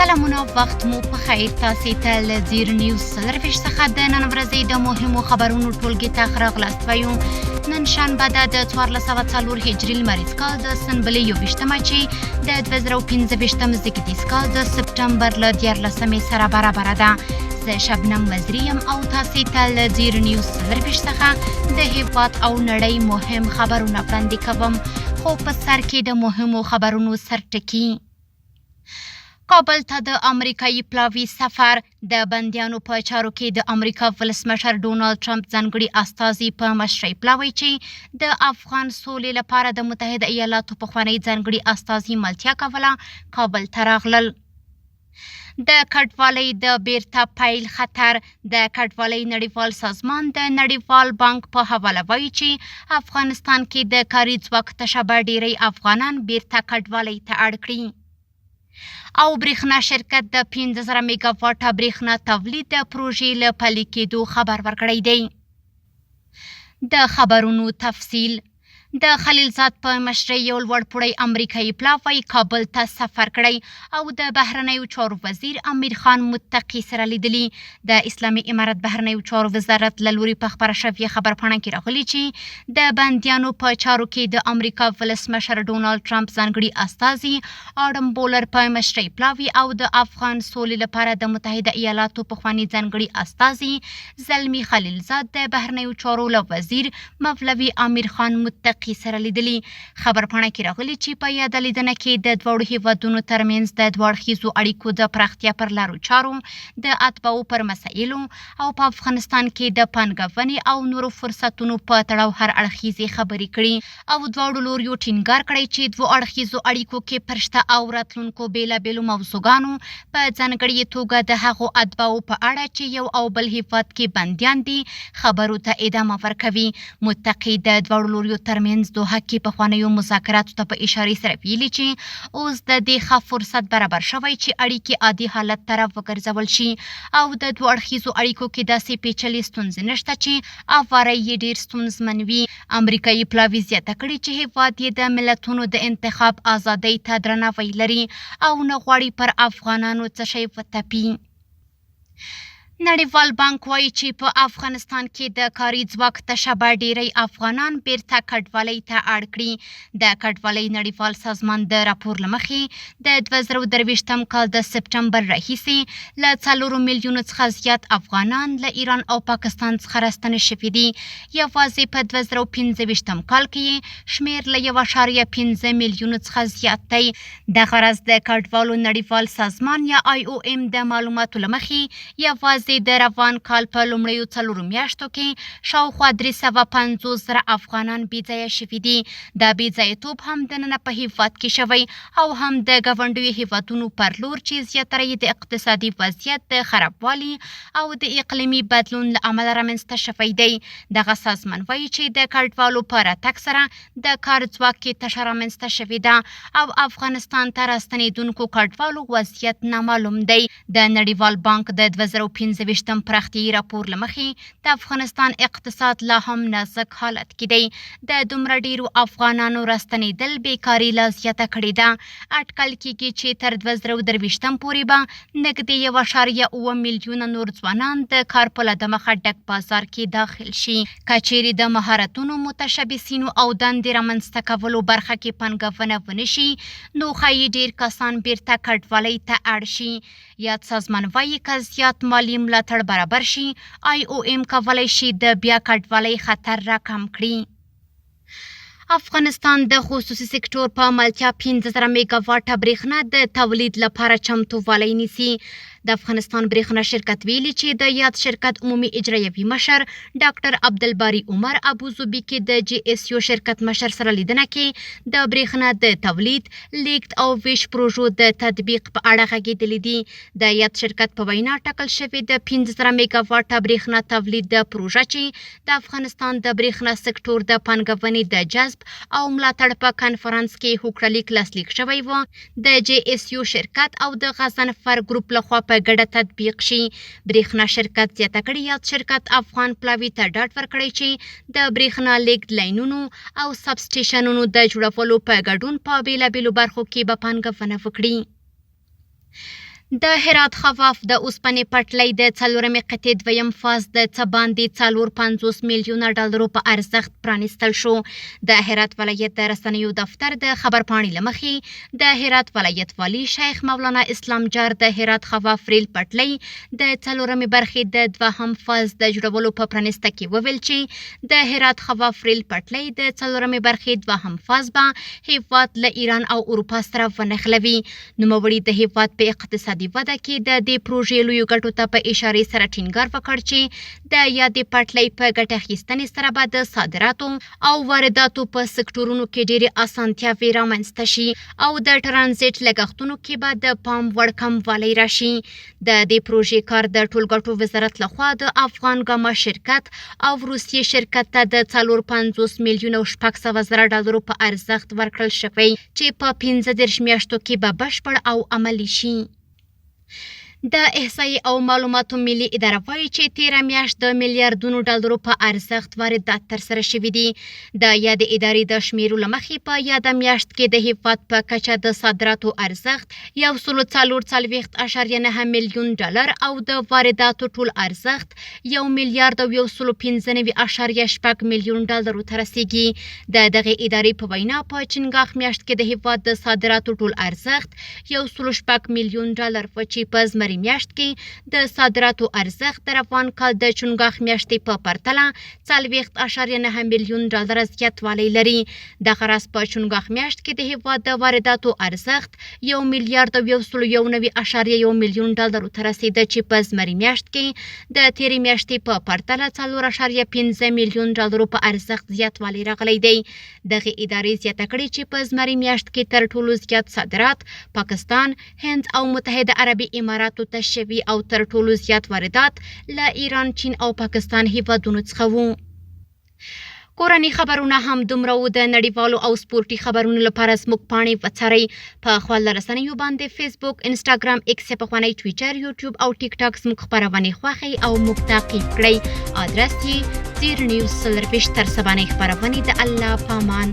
سلامونه وخت مو په خیر تاسو ته له زیر نیوز سرویس څخه د نن ورځې د مهمو خبرونو ټولګي ته راغلاست وایو. نن شنبه د 1404 هجري لمریز کال د سنبلې 21 چې د 2015 زیږدیز کال د سپټمبر له 14 سره برابر ده. زه شبنم وزریم او تاسو ته له زیر نیوز سرویس څخه د هیواد او نړۍ مهم خبرونه وړاندې کوم. خو په سر کې د مهمو خبرونو سرټکی. کابل ته د امریکایي پلاوي سفر. د بندیانو په چارو کې د امریکا ولسمشر ډونالد ټرمپ ځانګړي استازي په مشرۍ پلاوي چې د افغان سولې لپاره د متحده ایالاتو پخوانی ځانګړي استازي ملتیا کوله کابل ته راغلل. د کډوالۍ د بیرته پیل خطر. د کډوالۍ نړیوال سازمان د نړیوال بانک په حواله وایي چې افغانستان کې د کاري ځواک تشبه ډیری افغانان بیرته کډوالۍ ته اړ کړي. او برېښنا شرکت د 15,000 میگا واټه برېښنا تولید د پروژې له پلي کېدو خبر ورکړی دی. د خبرونو تفصیل. د خلیلزاد په مشرۍ یو لوړپوړی امریکایي پلاوی کابل ته سفر کړی او د بهرنیو چارو وزیر امیر خان متقي سره لیدلی. د اسلامي امارت بهرنیو چارو وزارت له لوري په خپره شوې خبرپاڼه کې راغلي چې د بندیانو په چارو کې د امریکا ولسمشر ډونالد ټرمپ ځانګړي استازي آډم بولر په مشرۍ پلاوي او د افغان سولې لپاره د متحده ایالاتو پخوانی ځانګړي استازي زلمي خلیلزاد د بهرنیو چارو له وزیر مولوي امیر خان متقي سره لیدلی. خبرپاڼه کې راغلي چې په یاده لیدنه کې د دواړو هیوادونو ترمنځ د دوه اړخیزو اړیکو د پراختیا پر لارو چارو، د اتباعو پر مسایلو او په افغانستان کې د پانګونې او نورو فرصتونو په تړاو هر اړخیزې خبرې کړي او دواړو لوریو ټینګار کړی چې دوه اړخیزو اړیکو کې پرشته او راتلونکو بیلابیلو موضوعګانو په ځانګړې توګه د هغو اتباعو په اړه چې یو او بل هیواد کې بندیان دي خبرو ته ادامه ورکوي. متقي د دواړو لوریو ترمنځ دوحه کې پخوانیو مذاکراتو ته په اشارې سره ویلي چې اوس د دې ښه فرصت برابر شوی چې اړیکې عادي حالت طرف وګرځول شي او د دوه اړخیزو اړیکو کې داسې پیچلې ستونزې نشته چې اواره یې ډېر ستونزمن وي. امریکایي پلاوي زیاته کړې چې هیواد یې د ملتونو د انتخاب ازادۍ ته درناوی لري او نه غواړي پر افغانانو څه شی وتپي. نړیوال بانک وایي چې په افغانستان کې د کاري ځواک تشبه ډیری افغانان بیرته کډوالۍ ته اړ کړي. د کډوالۍ نړیوال سازمان د راپور له مخې د 2023 کال د سپټمبر راهیسې له 4 میلیونو څخه زیات افغانان له ایران او پاکستان څخه راستنې شوي دي. یوازې په 2015 کال کې شمیر له 1.5 میلیونو څخه زیات دی. دغه راز د کډوالو نړیوال سازمان یا IOM د معلوماتو له مخې یوازې د روان کال په لومړیو 4 میاشتو کې شاوخوا 350,000 افغانان بېځایه شوي دي. دا بېځایه‌توب هم دننه په هیواد کې شوی او هم د ګاونډیو هیوادونو پر لور چې زیاتره یې د اقتصادي وضعیت د خرابوالي او د اقلیمي بدلون له امله رامنځته شوی دی. دغه سازمان وایي چې د کډوالو په راتګ سره د کار ځواک کې تشه رامنځته شوې ده او افغانستان ته راستنېدونکو کډوالو وضعیت نامعلوم دی. د نړیوال بانک د 2015 پراختیایي راپور له مخې د افغانستان اقتصاد لا هم نازک حالت کې دی. د دومره ډیرو افغانانو راستنېدل بیکاري لا زیاته کړې ده. اټکل کېږي چې تر 2023 پورې به نږدې 1.7 میلیونه نور ځوانان د کار په له مخه ډک بازار کې داخل شي. که چیرې د مهارتونو متشبثینو او دندې رامنځته کولو برخه کې پانګونه ونه شي نو ښایي ډیر کسان بیرته کډوالۍ ته اړ شي. یاد سازمان وایي که زیات مالي ملاتړ برابر شي IOM کولی شي د بیا کډوالۍ خطر راکم کړي. افغانستان د خصوصي سکتور په ملتیا 15,000 میگا واټه برېښنا د تولید لپاره چمتووالی نیسي. د افغانستان برېښنا شرکت ویلي چې د یاد شرکت عمومي اجرایوي مشر ډاکټر عبدالباري عمر ابوظبي کې د GSU شرکت مشر سره لیدنه کې د برېښنا د تولید، لیږد او ویش پروژو د تطبیق په اړه غږېدلي دي. د یاد شرکت په وینا ټاکل شوې د 15,000 میگا واټه برېښنا تولید د پروژه چې د افغانستان د برېښنا سکتور د پانګونې د جذب او ملاتړ په کنفرانس کې هوکړلیک لاسلیک شوی و د GSU شرکت او د غضنفر ګروپ لخوا په ګډه تطبیق شي. برېښنا شرکت زیاته کړې یاد شرکت افغان پلاوي ته ډاډ ورکړی چې د برېښنا لیږد لاینونو او سب سټیشنونو د جوړولو په ګډون په بېلابېلو برخو کې به پانګونه وکړي. د هرات خواف د اوسپنې پټلۍ د څلورمې قطعې دویم فاز د څه باندې 450 میلیونه ډالرو په ارزښت پرانیستل شو. د هرات ولایت د رسنیو دفتر د خبرپاڼې له مخې د هرات ولایت والی شیخ مولانا اسلام جار د هرات خواف ریل پټلۍ د څلورمې برخې د دوهم فاز د جوړولو په پرانیسته کې وویل چې د هرات خواف ریل پټلۍ د څلورمې برخې دوهم فاز به هیواد له ایران او اروپا سره ونښلوي. نوموړي د هیواد په اقتصادي وده کې د دې پروژې لویو ګټو ته په اشارې سره ټینګار وکړ چې د یادې پټلۍ په ګټه اخیستنې سره به د صادراتو او وارداتو په سکتورونو کې ډېرې اسانتیاوې رامنځته شي او د ټرانزیټ لګښتونو کې به د پام وړ کموالی راشي. د دې پروژې کار د ټولګټو وزارت لخوا د افغان ګاما شرکت او روسیې شرکت ته د 450 میلیونه او 600 زره ډالرو په ارزښت ورکړل شوی چې په 15 میاشتو کې به بشپړ او عملي شي. د احصایې او معلوماتو ملي اداره وایي چې تیره میاشت د میلیارډونو ډالرو په ارزښت واردات ترسره شوي دي. د یادې ادارې د شمیرو له مخې په یاده میاشت کې د هیواد په کچه د صادراتو ارزښت 144.9 میلیون ډالر او د وارداتو ټول ارزښت 1 میلیارډ او 195.6 میلیون ډالرو ته رسیږي. د دغې ادارې په وینا په چنګاښ میاشت کې د هیواد د صادراتو ټول ارزښت 106 میلیون ډالر و چې په زمري میاشت کې د صادراتو ارزښت د روان کال د چنګاښ میاشتې په پرتله 40.9 میلیون ډالر زیاتوالی لري. دغه راز په چنګاښ میاشت کې د هیواد د وارداتو ارزښت 1 میلیارډ او 191.1 میلیون ډالرو ته رسیده چې په زمري میاشت کې د تیرې میاشتې په پرتله 4.5 میلیون ډالرو په ارزښت زیاتوالی راغلی دی. دغه ادارې زیاته کړې چې په زمري میاشت کې تر ټولو زیات صادرات پاکستان، هند او متحده عربي اماراتو ته شوي او تر ټولو زیات واردات له ایران، چین او پاکستان هیوادونو څخه وو. کورني خبرونه هم دومره وو. د نړیوالو او سپورتي خبرونو لپاره زموږ پاڼې وڅارئ. په خپل رسنیو باندې فیسبوک، انسټاګرام، ایکس پخوانی ټویټر، یوټیوب او ټیک ټاک زموږ خبرونه خوښئ او موږ تعقیب کړئ. ادرس یې زیر نیوز 24 تر سبانۍ خبرونه د الله پامان.